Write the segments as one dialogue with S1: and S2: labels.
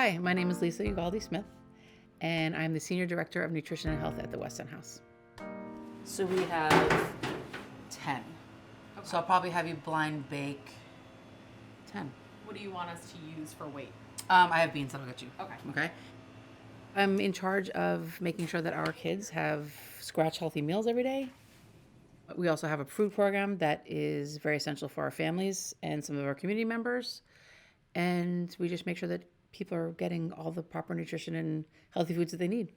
S1: Hi, my name is Lisa Ugaldi Smith, and I'm the Senior Director of Nutrition and Health at the Weston House. So we have 10. Okay. So I'll probably have you blind bake 10.
S2: What do you want us to use for weight?
S1: I have beans that'll get you.
S2: Okay.
S1: I'm in charge of making sure that our kids have scratch healthy meals every day. We also have a food program that is very essential for our families and some of our community members. And we just make sure that people are getting all the proper nutrition and healthy foods that they need.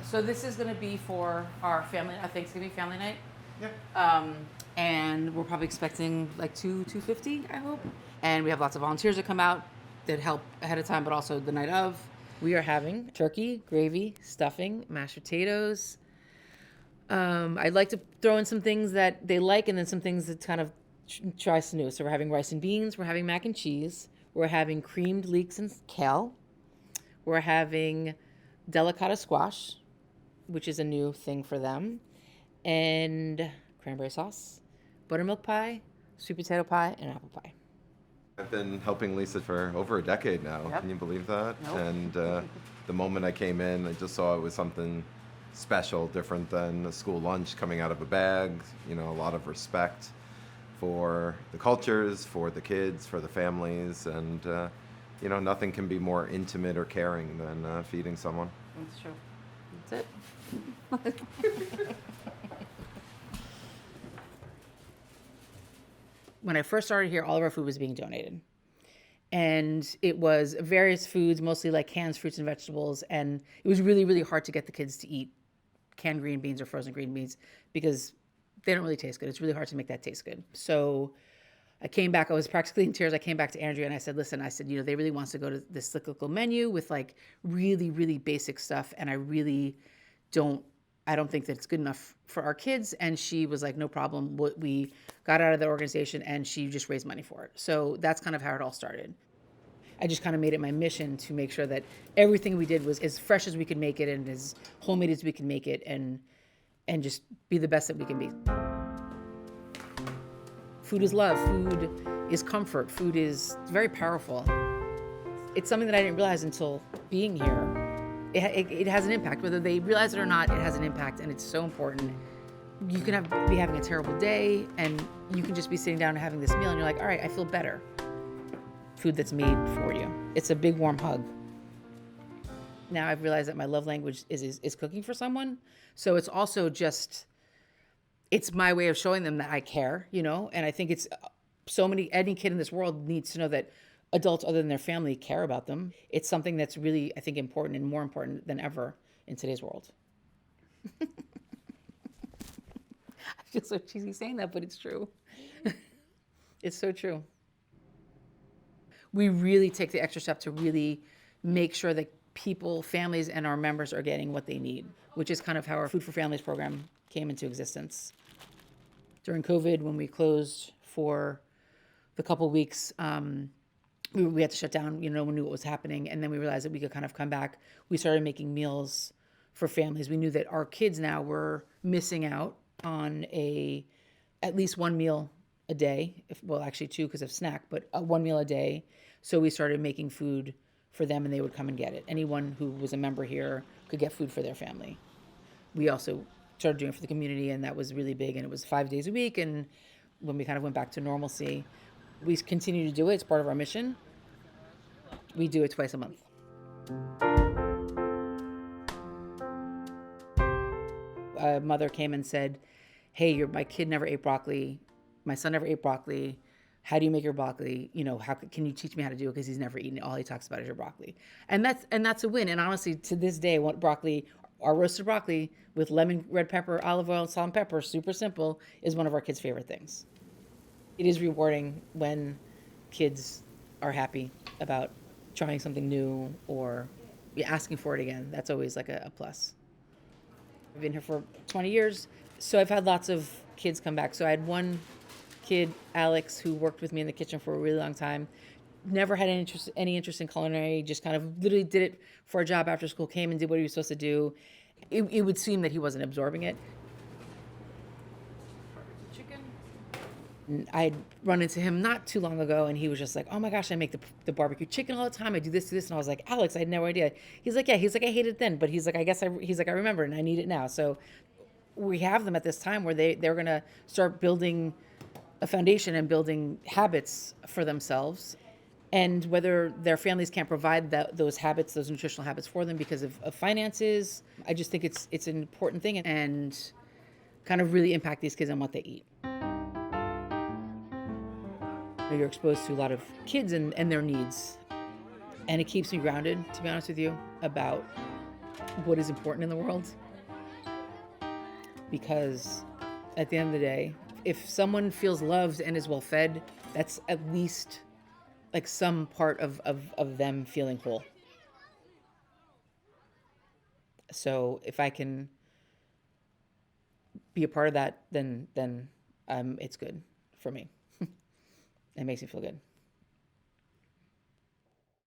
S1: So this is going to be for our Thanksgiving family night.
S3: Yeah.
S1: And we're probably expecting like 250, I hope. And we have lots of volunteers that come out that help ahead of time, but also the night of. We are having turkey, gravy, stuffing, mashed potatoes. I'd like to throw in some things that they like and then some things that kind of try some new. So we're having rice and beans, we're having mac and cheese, we're having creamed leeks and kale, we're having delicata squash, which is a new thing for them, and cranberry sauce, buttermilk pie, sweet potato pie, and apple pie.
S3: I've been helping Lisa for over a decade now.
S1: Yep.
S3: Can you believe that?
S1: Nope.
S3: And the moment I came in, I just saw it was something special, different than a school lunch coming out of a bag. You know, a lot of respect for the cultures, for the kids, for the families, and you know, nothing can be more intimate or caring than feeding someone.
S1: That's true. That's it. When I first started here, all of our food was being donated. And it was various foods, mostly like cans, fruits, and vegetables. And it was really, really hard to get the kids to eat canned green beans or frozen green beans because they don't really taste good. It's really hard to make that taste good. So I came back, I was practically in tears. I came back to Andrea and I said, listen, you know, they really wants to go to this cyclical menu with like really, really basic stuff. And I don't think that it's good enough for our kids. And she was like, no problem. We got out of the organization and she just raised money for it. So that's kind of how it all started. I just kind of made it my mission to make sure that everything we did was as fresh as we could make it and as homemade as we could make it and just be the best that we can be. Food is love. Food is comfort. Food is very powerful. It's something that I didn't realize until being here. It has an impact. Whether they realize it or not, it has an impact, and it's so important. You can be having a terrible day, and you can just be sitting down and having this meal, and you're like, all right, I feel better. Food that's made for you. It's a big, warm hug. Now I've realized that my love language is cooking for someone. So it's also it's my way of showing them that I care, you know? And I think it's any kid in this world needs to know that adults other than their family care about them. It's something that's really, I think, important and more important than ever in today's world. I feel so cheesy saying that, but it's true. It's so true. We really take the extra step to really make sure that people, families, and our members are getting what they need, which is kind of how our Food for Families program came into existence. During COVID, when we closed for the couple weeks, we had to shut down, you know, no one knew what was happening. And then we realized that we could kind of come back. We started making meals for families. We knew that our kids now were missing out on at least one meal a day. Actually two because of snack, but one meal a day. So we started making food for them and they would come and get it. Anyone who was a member here could get food for their family. We also started doing it for the community, and that was really big. And it was 5 days a week. And when we kind of went back to normalcy, we continue to do it. It's part of our mission. We do it twice a month. A mother came and said, hey, my kid never ate broccoli. My son never ate broccoli. How do you make your broccoli? You know, can you teach me how to do it? Because he's never eaten it. All he talks about is your broccoli. And that's a win. And honestly, to this day, our roasted broccoli with lemon, red pepper, olive oil, salt and pepper, super simple, is one of our kids' favorite things. It is rewarding when kids are happy about trying something new or asking for it again. That's always like a plus. I've been here for 20 years, so I've had lots of kids come back. So I had one kid, Alex, who worked with me in the kitchen for a really long time. Never had any interest in culinary, just kind of literally did it for a job after school, came and did what he was supposed to do. It would seem that he wasn't absorbing it.
S2: Chicken.
S1: And I'd run into him not too long ago, and he was just like, "Oh my gosh, I make the barbecue chicken all the time. I do this, and I was like, "Alex, I had no idea." He's like, "Yeah." He's like, "I hated it then, but he's like, he's like, I remember, and I need it now." So we have them at this time where they're gonna start building a foundation and building habits for themselves. And whether their families can't provide those habits, those nutritional habits for them because of finances, I just think it's an important thing and kind of really impact these kids on what they eat. You're exposed to a lot of kids and their needs. And it keeps me grounded, to be honest with you, about what is important in the world. Because at the end of the day, if someone feels loved and is well fed, that's at least like some part of them feeling whole. So if I can be a part of that, then it's good for me. It makes me feel good.